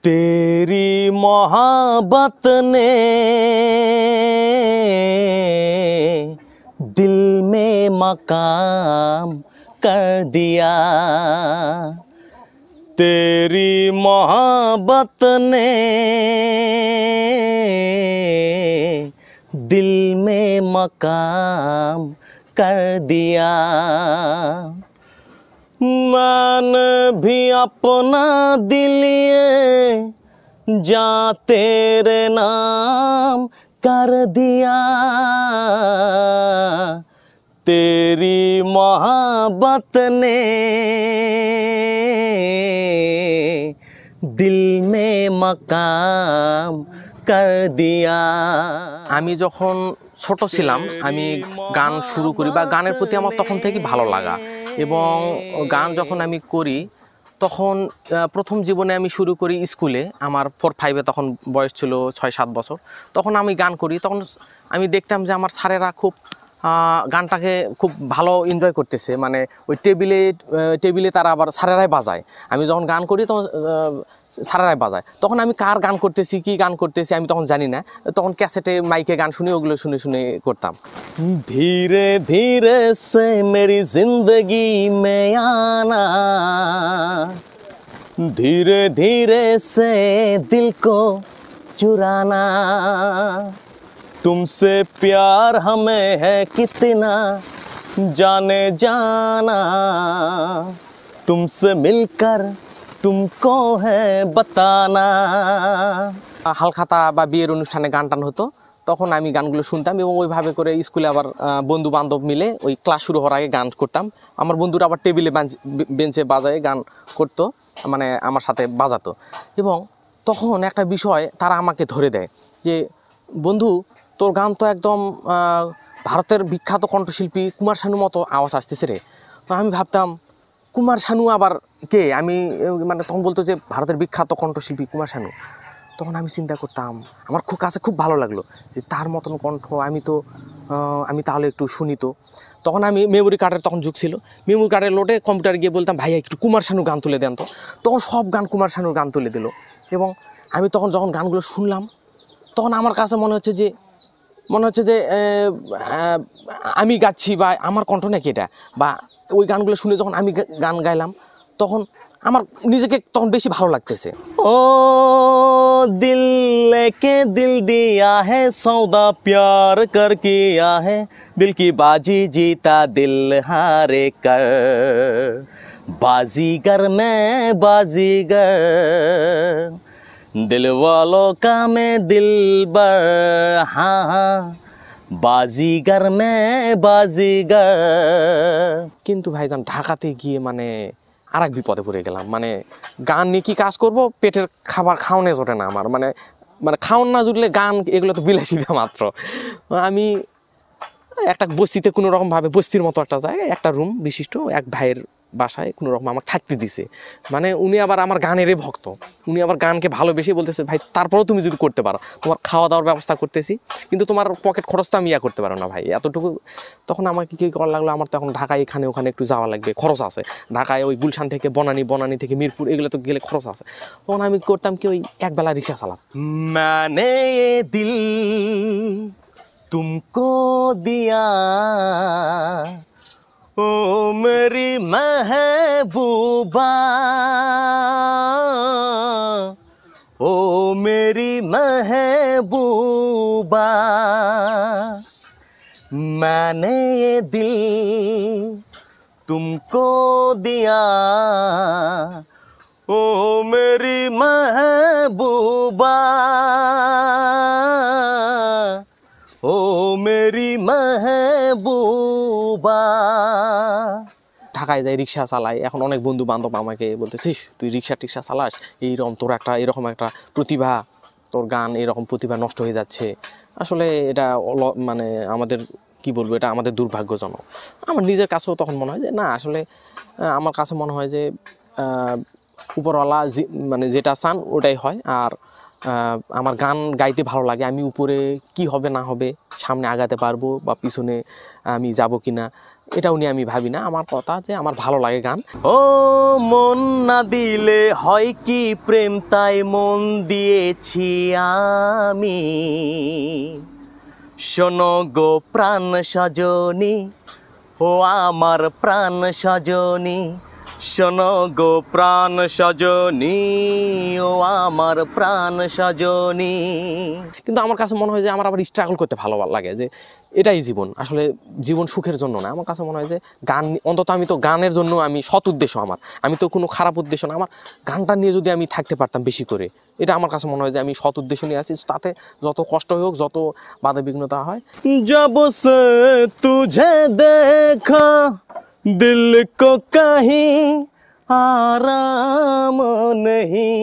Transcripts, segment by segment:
तेरी मोहब्बत ने दिल में मकाम कर दिया, तेरी मोहब्बत ने दिल में मकाम कर दिया। मैंने भी अपना दिल ये जा तेरे नाम कर दिया, तेरी मोहब्बत ने दिल में मकाम कर दिया। আমি যখন ছোট ছিলাম আমি গান শুরু করি বা গানের প্রতি আমার তখন থেকে ভালো লাগা, এবং গান যখন আমি করি তখন প্রথম জীবনে আমি শুরু করি স্কুলে। আমার 4-5-এ তখন বয়স ছিল 6-7 বছর। তখন আমি গান করি, তখন আমি দেখতাম যে আমার স্যারেরা খুব গানটাকে খুব ভালো এনজয় করতেছে, মানে ওই টেবিলে তারা আবার স্যারেরাই বাজায়। আমি যখন গান করি তখন স্যারেরাই বাজায়, তখন আমি কার গান করতেছি কি গান করতেছি আমি তখন জানি না, তখন ক্যাসেটে মাইকে গান শুনি, ওগুলো শুনে শুনে করতাম। धीरे धीरे से मेरी जिंदगी में आना, धीरे धीरे से दिल को चुराना, तुमसे प्यार हमें है कितना जाने जाना, तुमसे मिलकर तुमको है बताना। হালখাতা বা বিয়ের অনুষ্ঠানে গান টান হতো, তখন আমি গানগুলো শুনতাম এবং ওইভাবে করে স্কুলে আবার বন্ধু বান্ধব মিলে ওই ক্লাস শুরু হওয়ার আগে গান করতাম। আমার বন্ধুরা আবার টেবিলে বেঞ্চে বাজায় গান করতো, মানে আমার সাথে বাজাতো। এবং তখন একটা বিষয় তারা আমাকে ধরে দেয় যে, বন্ধু তোর গান তো একদম ভারতের বিখ্যাত কণ্ঠশিল্পী কুমার শানুর মতো আওয়াজ আসতেছে রে। আমি ভাবতাম কুমার শানু আবার কে? আমি মানে তখন বলতো যে ভারতের বিখ্যাত কণ্ঠশিল্পী কুমার শানু। তখন আমি চিন্তা করতাম, আমার কাছে খুব ভালো লাগলো যে তার মতন কণ্ঠ আমি তাহলে একটু শুনি। তো তখন আমি মেমোরি কার্ডের তখন যুগ ছিল, মেমোরি কার্ডের লোডে কম্পিউটারে গিয়ে বলতাম ভাইয়া একটু কুমার শানু গান তুলে দেন। তো তখন সব গান কুমার শানুর গান তুলে দিল, এবং আমি তখন যখন গানগুলো শুনলাম তখন আমার কাছে মনে হচ্ছে যে আমি গাচ্ছি বা আমার কণ্ঠ নাকি এটা, বা ওই গানগুলো শুনে যখন আমি গান গাইলাম তখন আমার নিজেকে তখন বেশি ভালো লাগতেছে। ओ दिल लेके दिल दिया है, सौदा प्यार कर किया है, दिल की बाजी जीता दिल हारे कर, बाजीगर मैं बाजीगर, दिल वालों का मैं दिलबर, हाँ हाँ बाजीगर मैं बाजीगर। কিন্তু ভাইজান ঢাকাতে গিয়ে মানে আর এক বিপদে পড়ে গেলাম। মানে গান নিয়ে কি কাজ করব, পেটের খাবার খাওয়ানো জোটে না আমার, মানে খাওয়ান না জুটলে গান এগুলো তো বিলাসিতা মাত্র। আমি একটা বস্তিতে কোনো রকমভাবে, বস্তির মতো একটা জায়গায় একটা রুম বিশিষ্ট এক ভাইয়ের বাসায় কোনো রকম আমার থাকতে দিছে। মানে উনি আবার আমার গানেরই ভক্ত, উনি আবার গানকে ভালোবেসে বলতেছে ভাই তারপরেও তুমি যদি করতে পারো, তোমার খাওয়া দাওয়ার ব্যবস্থা করতেছি, কিন্তু তোমার পকেট খরচ তো আমি করতে পারো না ভাই এতটুকু। তখন আমাকে কী করা লাগলো, আমার তখন ঢাকায় এখানে ওখানে একটু যাওয়া লাগবে, খরচ আছে। ঢাকায় ওই গুলশান থেকে বনানী থেকে মিরপুর এগুলো তো গেলে খরচ আছে। তখন আমি করতাম কি, ওই একবেলা রিক্সা চালাম। मैंने ये दिल तुमको दिया, ओ मेरी महबूबा, ओ मेरी महबूबा, मैंने ये दिल तुमको दिया, ओ मेरी महबूबा, ओ मेरी महबूबा। ঢাকায় যাই রিক্সা চালাই, এখন অনেক বন্ধু বান্ধব আমাকে বলতেছিস তুই রিক্সা চালাস, এরকম একটা প্রতিভা, তোর গান এরকম প্রতিভা নষ্ট হয়ে যাচ্ছে। আসলে এটা মানে আমাদের কি বলবো, এটা আমাদের দুর্ভাগ্যজনক। আমার নিজের কাছেও তখন মনে হয় যে না, আসলে আমার কাছে মনে হয় যে উপরওয়ালা মানে যেটা চান ওটাই হয়। আর আমার গান গাইতে ভালো লাগে। আমি উপরে কি হবে না হবে, সামনে আগাতে পারবো বা পিছনে আমি যাব কি না, এটাও নিয়ে আমি ভাবি না। আমার কথা যে আমার ভালো লাগে গান। ও মন না দিলে হয় কি প্রেম, তাই মন দিয়েছি আমি। শোনো গো প্রাণ সজনী, ও আমার প্রাণ সজনী, শোনো গো প্রাণ সজনী, ও আমার প্রাণ সজনী। কিন্তু আমার কাছে মনে হয় যে আমার আবার স্ট্রাগল করতে ভালো লাগে, যে এটাই জীবন। আসলে জীবন সুখের জন্য না। আমার কাছে মনে হয় যে গান, অন্তত আমি তো গানের জন্য আমি সৎ উদ্দেশ্য আমার, আমি তো কোনো খারাপ উদ্দেশ্য না। আমার গানটা নিয়ে যদি আমি থাকতে পারতাম বেশি করে, এটা আমার কাছে মনে হয় যে আমি সৎ উদ্দেশ্য নিয়ে আসি। তাতে যত কষ্ট হোক, যত বাধা বিঘ্নতা হয়। जब से तुझे देखा दिल को कहीं आराम नहीं,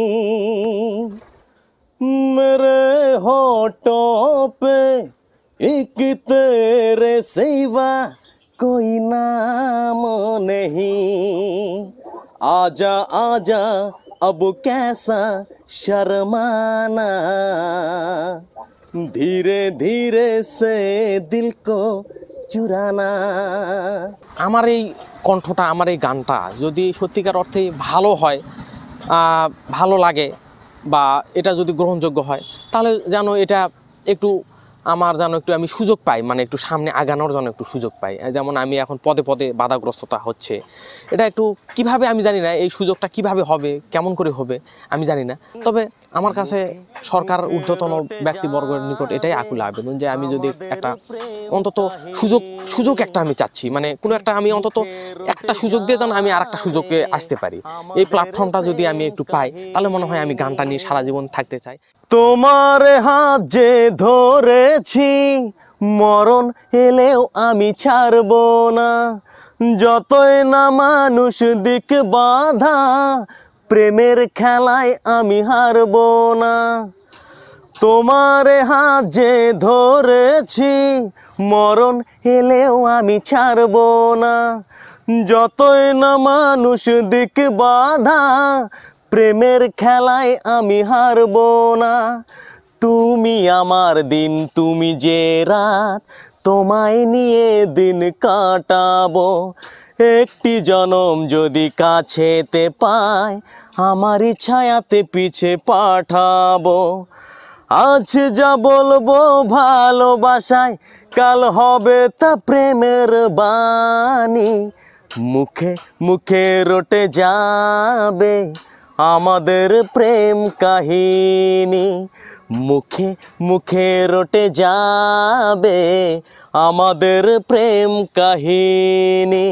मेरे होठों पे एक तेरे सिवा कोई नाम नहीं। आजा आजा अब कैसा शर्माना, धीरे धीरे से दिल को चुराना। আমার এই কণ্ঠটা, আমার এই গানটা যদি সত্যিকার অর্থে ভালো হয়, ভালো লাগে, বা এটা যদি গ্রহণযোগ্য হয়, তাহলে যেন এটা একটু আমার যেন একটু আমি সুযোগ পাই, মানে একটু সামনে আগানোর জন্য একটু সুযোগ পাই। যেমন আমি এখন পদে পদে বাধাগ্রস্ততা হচ্ছে, এটা একটু কিভাবে আমি জানি না, এই সুযোগটা কিভাবে হবে, কেমন করে হবে আমি জানি না। তবে আমার কাছে সরকার, ঊর্ধ্বতন ব্যক্তিবর্গের নিকট এটাই আকুল আবেদন যে আমি যদি একটা অন্তত সুযোগ একটা আমি চাচ্ছি, মানে কোনো একটা আমি অন্তত একটা সুযোগ দিয়ে যেন আমি আর একটা সুযোগে আসতে পারি। এই প্ল্যাটফর্মটা যদি আমি একটু পাই, তাহলে মনে হয় আমি গানটা নিয়ে সারা জীবন থাকতে চাই। তোমার হাত যে ধরেছি, মরণ এলেও আমি ছাড়বো না। যতই না মানুষ দিক বাধা, প্রেমের খেলায় আমি হারবো না। তোমার হাত যে ধরেছি, মরণ এলেও আমি ছাড়বো না। যতই না মানুষ দিক বাধা, প্রেমের খেলায় আমি হারবো না। তুমি আমার দিন, তুমি যে রাত, তোমায় নিয়ে দিন কাটাবো। একটি জনম যদি কাছেতে পায়, আমারই ছায়াতে পিছে পাঠাবো। আজ যা বলবো ভালোবাসায়, কাল হবে তা প্রেমের বাণী। মুখে মুখে রটে যাবে আমাদের প্রেম কাহিনী। মুখে মুখে রটে যাবে আমাদের প্রেম কাহিনী।